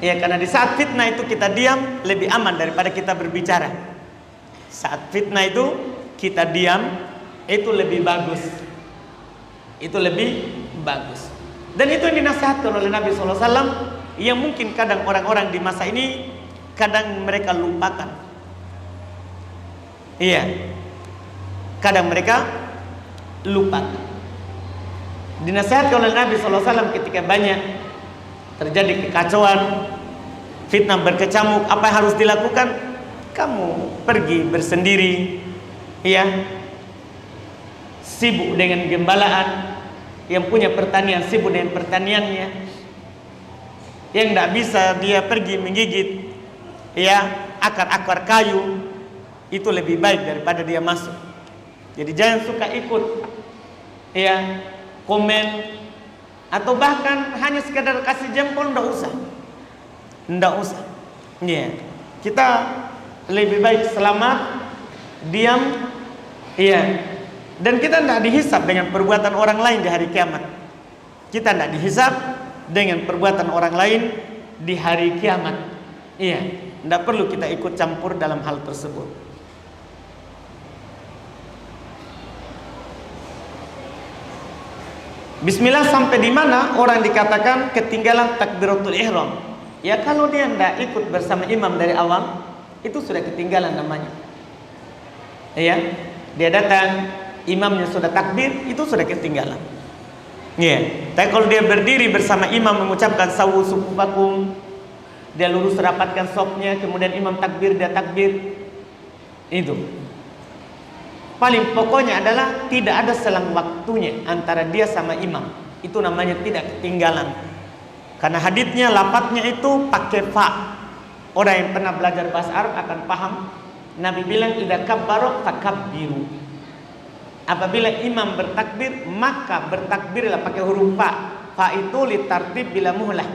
Ya, karena di saat fitnah itu kita diam lebih aman daripada kita berbicara. Saat fitnah itu kita diam, itu lebih bagus. Itu lebih bagus. Dan itu yang dinasihatkan oleh Nabi SAW, yang mungkin kadang orang-orang di masa ini kadang mereka lupakan. Iya, kadang mereka lupakan. Dinasihatkan oleh Nabi SAW ketika banyak terjadi kekacauan, fitnah berkecamuk, apa yang harus dilakukan? Kamu pergi bersendiri, ya, sibuk dengan gembalaan. Yang punya pertanian sibuk dengan pertaniannya. Yang tidak bisa dia pergi menggigit, ya, akar-akar kayu. Itu lebih baik daripada dia masuk. Jadi jangan suka ikut, ya, komen, atau bahkan hanya sekadar kasih jempol, ndak usah. Ndak usah. Ya. Kita lebih baik selamat, diam, iya. Dan kita tidak dihisab dengan perbuatan orang lain di hari kiamat. Kita tidak dihisab dengan perbuatan orang lain di hari kiamat. Iya. Tidak perlu kita ikut campur dalam hal tersebut. Bismillah sampai di mana orang dikatakan ketinggalan takbiratul ihram? Ya kalau dia tidak ikut bersama imam dari awal, itu sudah ketinggalan namanya. Ya, dia datang, imamnya sudah takbir, itu sudah ketinggalan. Ya, tapi kalau dia berdiri bersama imam mengucapkan sawu sufufakum, dia lurus rapatkan sofnya, kemudian imam takbir, dia takbir, itu. Paling pokoknya adalah tidak ada selang waktunya antara dia sama imam. Itu namanya tidak ketinggalan. Karena haditsnya, lafadznya itu pakai fa. Orang yang pernah belajar bahasa Arab akan paham. Nabi bilang, idza kabbara fakabbiru. Apabila imam bertakbir, maka bertakbirlah pakai huruf fa. Fa itu litartib bila muhlah.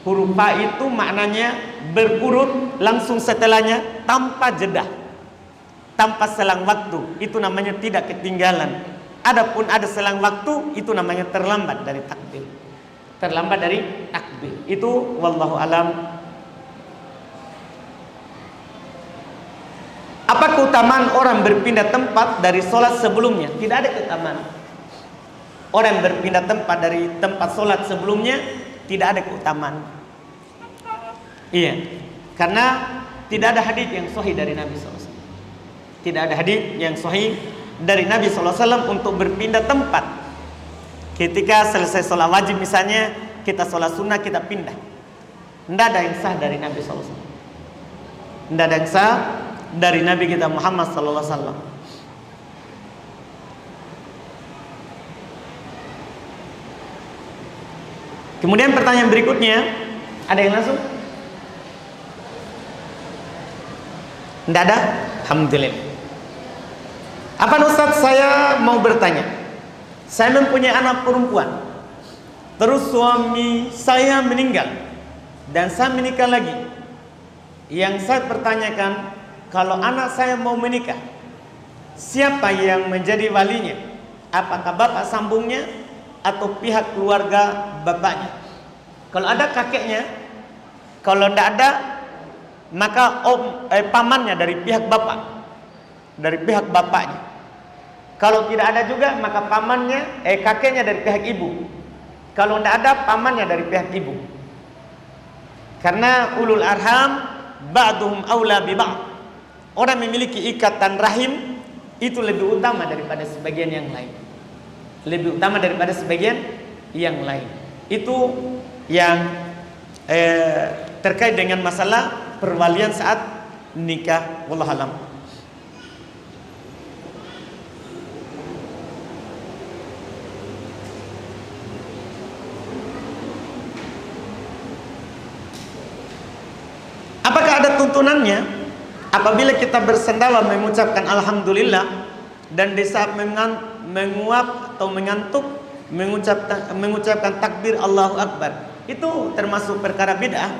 Huruf fa itu maknanya berurut langsung setelahnya tanpa jeda, tanpa selang waktu. Itu namanya tidak ketinggalan. Adapun ada selang waktu, itu namanya terlambat dari takbir. Terlambat dari takbir. Itu wallahu alam. Apa keutamaan orang berpindah tempat dari sholat sebelumnya? Tidak ada keutamaan. Orang berpindah tempat dari tempat sholat sebelumnya, tidak ada keutamaan. Iya, karena tidak ada hadis yang sahih dari Nabi SAW. Tidak ada hadis yang sahih dari Nabi SAW untuk berpindah tempat. Ketika selesai sholat wajib misalnya, kita sholat sunnah, kita pindah. Tidak ada yang sah dari Nabi SAW. Tidak ada yang sah dari Nabi kita Muhammad sallallahu alaihi wasallam. Kemudian pertanyaan berikutnya, ada yang langsung? Tidak ada? Alhamdulillah. Apa Ustaz, saya mau bertanya. Saya mempunyai anak perempuan. Terus suami saya meninggal dan saya menikah lagi. Yang saya pertanyakan, kalau anak saya mau menikah, siapa yang menjadi walinya? Apakah bapak sambungnya atau pihak keluarga bapaknya? Kalau ada kakeknya, kalau tidak ada maka pamannya dari pihak bapak, dari pihak bapaknya. Kalau tidak ada juga maka pamannya kakeknya dari pihak ibu. Kalau tidak ada pamannya dari pihak ibu. Karena ulul arham ba'duhum aula bi ba'd. Orang memiliki ikatan rahim itu lebih utama daripada sebagian yang lain. Lebih utama daripada sebagian yang lain. Itu yang terkait dengan masalah perwalian saat nikah. Wallahu alam. Apakah ada tuntunannya apabila kita bersendawa mengucapkan alhamdulillah dan di saat menguap atau mengantuk mengucapkan takbir Allahu Akbar? Itu termasuk perkara bid'ah.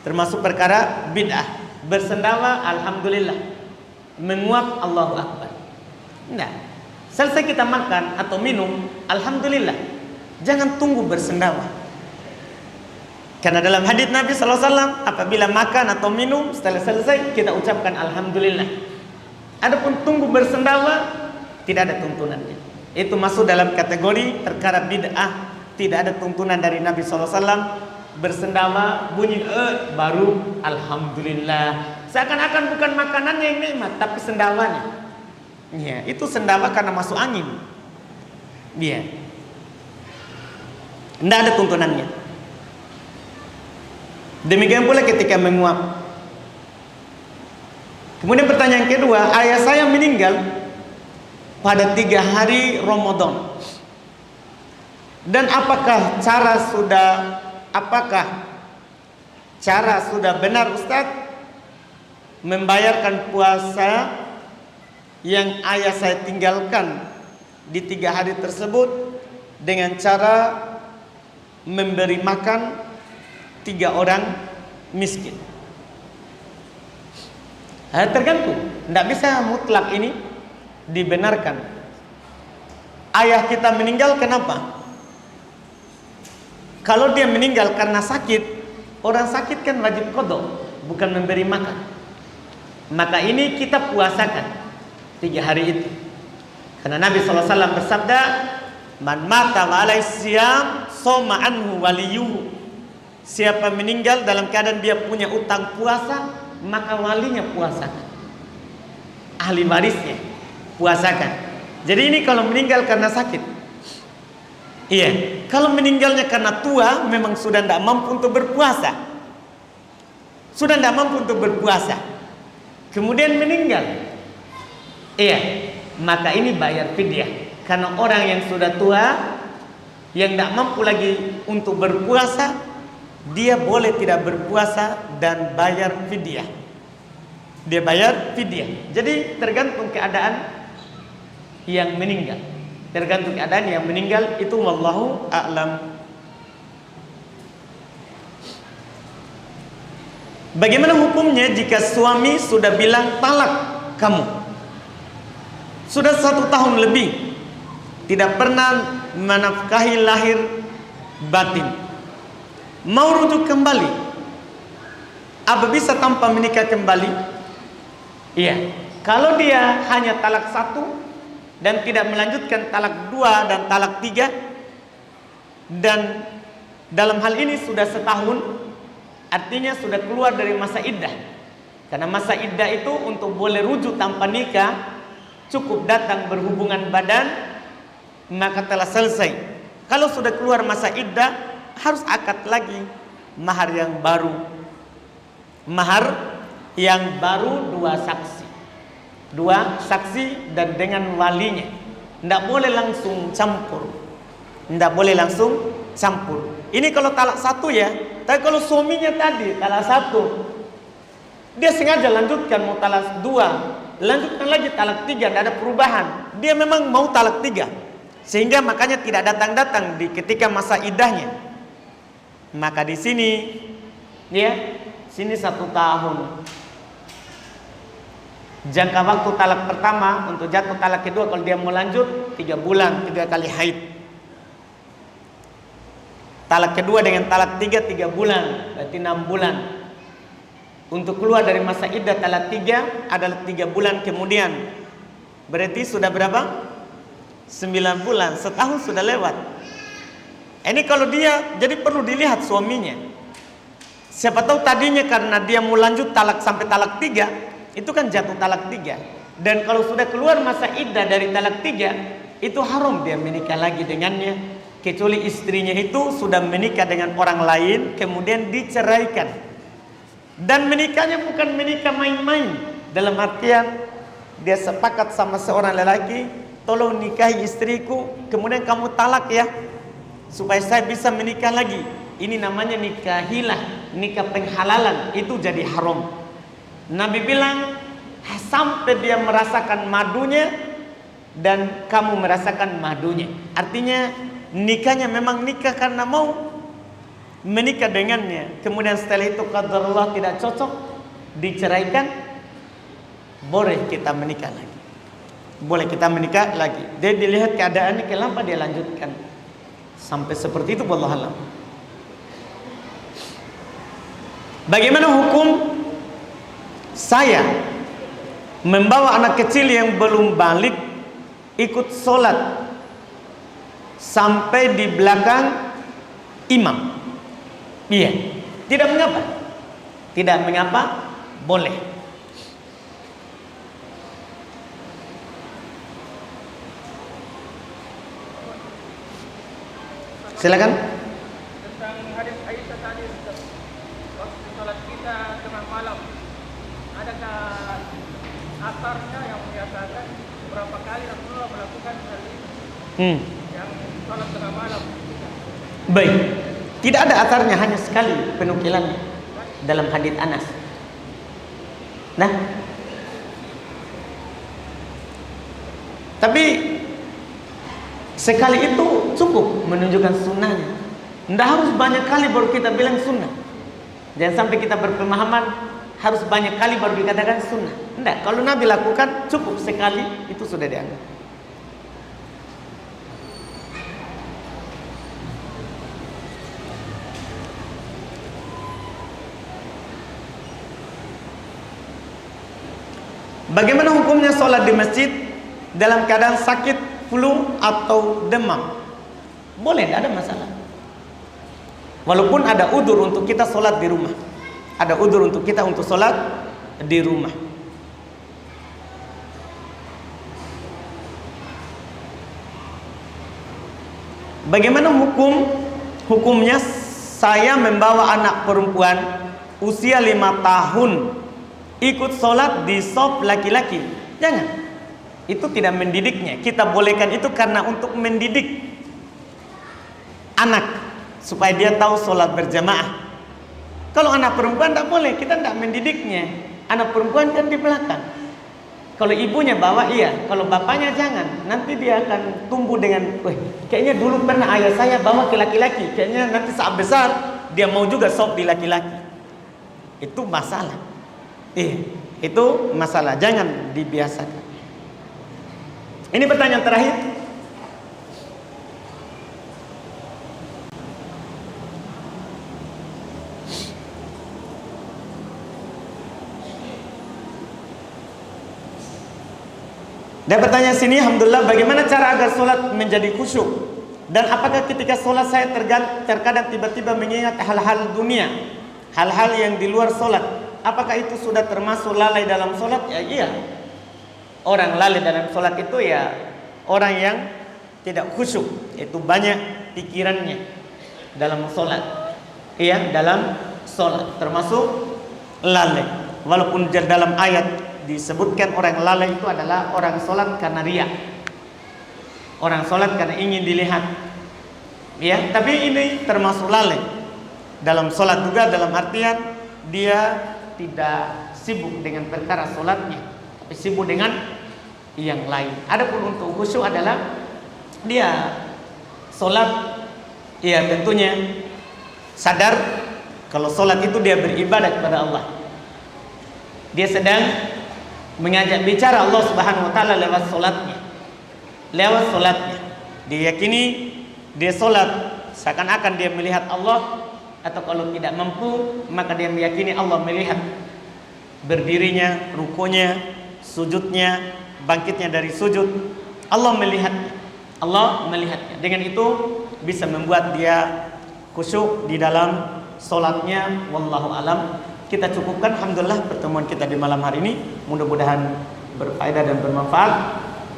Termasuk perkara bid'ah. Bersendawa alhamdulillah, menguap Allahu Akbar. Enggak. Selesai kita makan atau minum, alhamdulillah. Jangan tunggu bersendawa. Karena dalam hadits Nabi SAW, apabila makan atau minum, setelah selesai kita ucapkan alhamdulillah. Adapun tunggu bersendawa, tidak ada tuntunannya. Itu masuk dalam kategori perkara bid'ah. Tidak ada tuntunan dari Nabi SAW. Bersendawa bunyi baru alhamdulillah. Seakan-akan bukan makanannya yang nikmat, tapi sendawanya. Ya, itu sendawa karena masuk angin. Iya. Tidak ada tuntunannya. Demikian pula ketika menguap. Kemudian pertanyaan kedua, ayah saya meninggal pada 3 hari Ramadan. Dan apakah cara sudah benar Ustaz membayarkan puasa yang ayah saya tinggalkan di 3 hari tersebut dengan cara memberi makan 3 orang miskin? Tergantung, tidak bisa mutlak ini dibenarkan. Ayah kita meninggal kenapa? Kalau dia meninggal karena sakit, orang sakit kan wajib qadha, bukan memberi makan. Maka ini kita puasakan 3 hari itu. Karena Nabi SAW bersabda, "Man mata wa alaihi siyam, soma anhu waliyuhu." Siapa meninggal dalam keadaan dia punya utang puasa, maka walinya puasakan. Ahli warisnya puasakan. Jadi ini kalau meninggal karena sakit. Iya, kalau meninggalnya karena tua, memang sudah tidak mampu untuk berpuasa. Sudah tidak mampu untuk berpuasa. Kemudian meninggal. Iya, maka ini bayar fidyah. Karena orang yang sudah tua, yang tidak mampu lagi untuk berpuasa, dia boleh tidak berpuasa dan bayar fidyah. Dia bayar fidyah. Jadi tergantung keadaan yang meninggal. Tergantung keadaan yang meninggal, itu wallahu a'lam. Bagaimana hukumnya jika suami sudah bilang talak kamu? Sudah 1 tahun lebih tidak pernah menafkahi lahir batin. Mau rujuk kembali? Apa bisa tanpa menikah kembali? Iya. Kalau dia hanya talak 1 dan tidak melanjutkan talak 2 dan talak 3, dan dalam hal ini sudah 1 tahun, artinya sudah keluar dari masa iddah. Karena masa iddah itu untuk boleh rujuk tanpa nikah, cukup datang berhubungan badan, maka telah selesai. Kalau sudah keluar masa iddah, harus akad lagi mahar yang baru. Mahar yang baru dua saksi dan dengan walinya. Tidak boleh langsung campur. Tidak boleh langsung campur. Ini kalau talak satu ya. Tapi kalau suaminya tadi talak satu, dia sengaja lanjutkan mau talak dua, lanjutkan lagi talak tiga, tidak ada perubahan. Dia memang mau talak tiga, sehingga makanya tidak datang-datang di ketika masa iddahnya. Maka di sini, ya, sini 1 tahun. Jangka waktu talak pertama untuk jatuh talak kedua kalau dia mau lanjut 3 bulan, 3 kali haid. Talak kedua dengan talak 3 bulan, berarti 6 bulan. Untuk keluar dari masa iddah talak 3 adalah 3 bulan kemudian. Berarti sudah berapa? 9 bulan, setahun sudah lewat. Ini kalau dia, jadi perlu dilihat suaminya. Siapa tahu tadinya karena dia mau lanjut talak sampai talak 3, itu kan jatuh talak 3. Dan kalau sudah keluar masa iddah dari talak 3, itu haram dia menikah lagi dengannya. Kecuali istrinya itu sudah menikah dengan orang lain, kemudian diceraikan. Dan menikahnya bukan menikah main-main. Dalam artian dia sepakat sama seorang lelaki, tolong nikahi istriku, kemudian kamu talak ya, supaya saya bisa menikah lagi. Ini namanya nikahilah, nikah penghalalan, itu jadi haram. Nabi bilang sampai dia merasakan madunya dan kamu merasakan madunya. Artinya nikahnya memang nikah karena mau menikah dengannya. Kemudian setelah itu qadarullah tidak cocok, diceraikan, boleh kita menikah lagi. Boleh kita menikah lagi. Dia dilihat keadaannya, kenapa dia lanjutkan sampai seperti itu, wallahu alam. Bagaimana hukum saya membawa anak kecil yang belum balik ikut sholat sampai di belakang imam? Iya, tidak mengapa. Tidak mengapa, boleh. Silakan. Tentang hadis Aisyah tadi, waktu sholat kita tengah malam, adakah asarnya yang menyatakan berapa kali Rasulullah melakukan hal itu? Yang sholat tengah malam. Baik, tidak ada asarnya, hanya sekali penukilannya dalam hadits Anas. Nah, tapi sekali itu cukup menunjukkan sunnahnya. Tidak harus banyak kali baru kita bilang sunnah. Jangan sampai kita berpemahaman harus banyak kali baru dikatakan sunnah. Tidak, kalau Nabi lakukan cukup sekali, itu sudah dianggap. Bagaimana hukumnya sholat di masjid dalam keadaan sakit, flu atau demam? Boleh, tidak ada masalah. Walaupun ada udzur untuk kita sholat di rumah. Ada udzur untuk kita untuk sholat di rumah. Bagaimana hukumnya saya membawa anak perempuan usia 5 tahun ikut sholat di shop laki-laki? Jangan. Itu tidak mendidiknya. Kita bolehkan itu karena untuk mendidik anak supaya dia tahu sholat berjamaah. Kalau anak perempuan tidak boleh, kita tidak mendidiknya. Anak perempuan kan di belakang. Kalau ibunya bawa iya, kalau bapaknya jangan. Nanti dia akan tumbuh dengan, kayaknya dulu pernah ayah saya bawa ke laki-laki, kayaknya nanti saat besar dia mau juga shop di laki-laki. Itu masalah. Itu masalah, jangan dibiasakan. Ini pertanyaan terakhir. Dan pertanyaan sini, alhamdulillah, bagaimana cara agar sholat menjadi khusyuk? Dan apakah ketika sholat saya terkadang tiba-tiba mengingat hal-hal dunia, hal-hal yang di luar sholat? Apakah itu sudah termasuk lalai dalam sholat? Ya iya. Orang lalai dalam sholat itu ya orang yang tidak khusyuk. Itu banyak pikirannya dalam sholat. Iya, dalam sholat. Termasuk lalai. Walaupun dalam ayat disebutkan orang lalai itu adalah orang sholat karena riya, orang sholat karena ingin dilihat, ya. Tapi ini termasuk lalai dalam sholat juga, dalam artian dia tidak sibuk dengan perkara sholatnya, tapi sibuk dengan yang lain. Adapun untuk khusyuk adalah dia sholat, ya tentunya sadar kalau sholat itu dia beribadah kepada Allah. Dia sedang mengajak bicara Allah Subhanahu wa taala lewat sholatnya. Lewat sholatnya dia yakini dia sholat seakan-akan dia melihat Allah, atau kalau tidak mampu maka dia meyakini Allah melihat berdirinya, rukunya, sujudnya, bangkitnya dari sujud. Allah melihatnya. Allah melihatnya. Dengan itu bisa membuat dia khusyuk di dalam sholatnya. Wallahu alam. Kita cukupkan, alhamdulillah, pertemuan kita di malam hari ini. Mudah-mudahan berfaedah dan bermanfaat.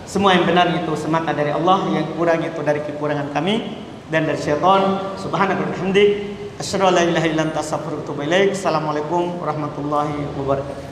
Semua yang benar itu semata dari Allah, yang kurang itu dari kekurangan kami dan dari syaitan. Subhanaka wa bihamdik, asyhadu an la ilaha illa anta astaghfiruka wa atubu ilaik. Assalamualaikum warahmatullahi wabarakatuh.